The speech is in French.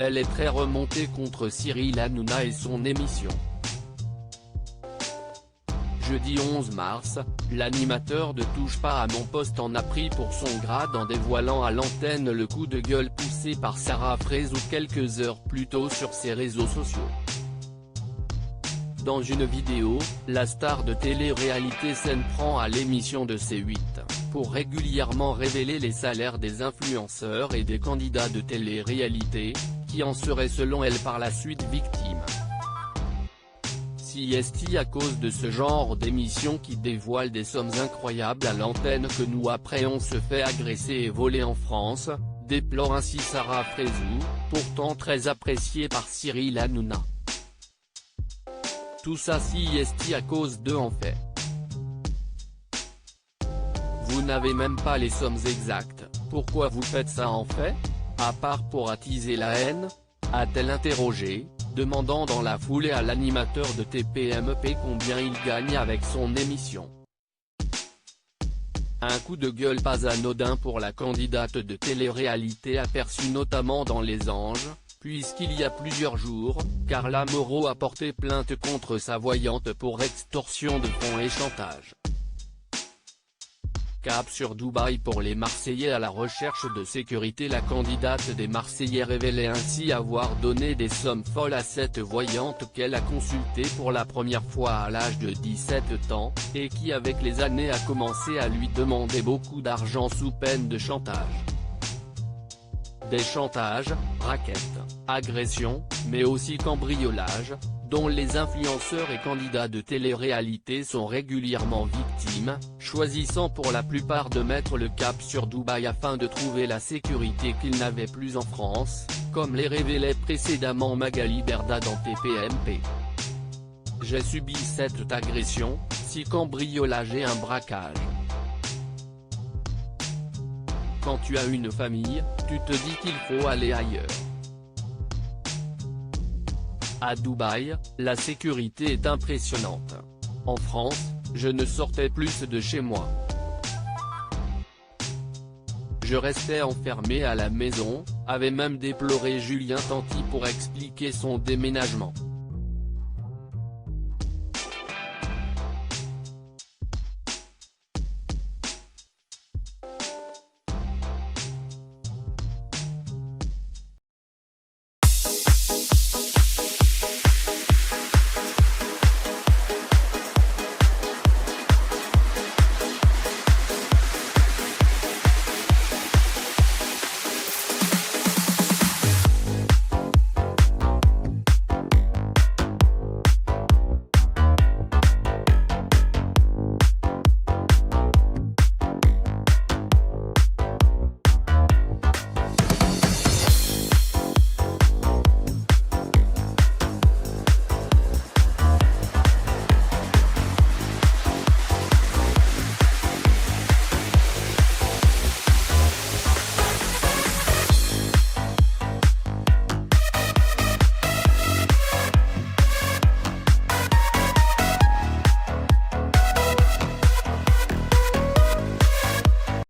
elle est très remontée contre Cyril Hanouna et son émission. Jeudi 11 mars, l'animateur de Touche pas à mon poste en a pris pour son grade en dévoilant à l'antenne le coup de gueule poussé par Sarah Fraisou quelques heures plus tôt sur ses réseaux sociaux. Dans une vidéo, la star de télé-réalité s'en prend à l'émission de C8, pour régulièrement révéler les salaires des influenceurs et des candidats de télé-réalité, qui en seraient selon elle par la suite victimes. Si est-il à cause de ce genre d'émission qui dévoile des sommes incroyables à l'antenne que nous après on se fait agresser et voler en France, déplore ainsi Sarah Fraisou, pourtant très appréciée par Cyril Hanouna. Tout ça si est à cause d'eux en fait. Vous n'avez même pas les sommes exactes, pourquoi vous faites ça en fait? À part pour attiser la haine? A-t-elle interrogé, demandant dans la foulée à l'animateur de TPMP combien il gagne avec son émission. Un coup de gueule pas anodin pour la candidate de télé-réalité aperçue notamment dans Les Anges, puisqu'il y a plusieurs jours, Carla Moreau a porté plainte contre sa voyante pour extorsion de fonds et chantage. Cap sur Dubaï pour les Marseillais à la recherche de sécurité. La candidate des Marseillais révélait ainsi avoir donné des sommes folles à cette voyante qu'elle a consultée pour la première fois à l'âge de 17 ans, et qui avec les années a commencé à lui demander beaucoup d'argent sous peine de chantage. Des chantages, raquettes, agressions, mais aussi cambriolages, dont les influenceurs et candidats de télé-réalité sont régulièrement victimes, choisissant pour la plupart de mettre le cap sur Dubaï afin de trouver la sécurité qu'ils n'avaient plus en France, comme les révélait précédemment Magali Berda dans TPMP. J'ai subi cette agression, 6 cambriolages et un braquage. Quand tu as une famille, tu te dis qu'il faut aller ailleurs. À Dubaï, la sécurité est impressionnante. En France, je ne sortais plus de chez moi. Je restais enfermé à la maison, avait même déploré Julien Tanti pour expliquer son déménagement.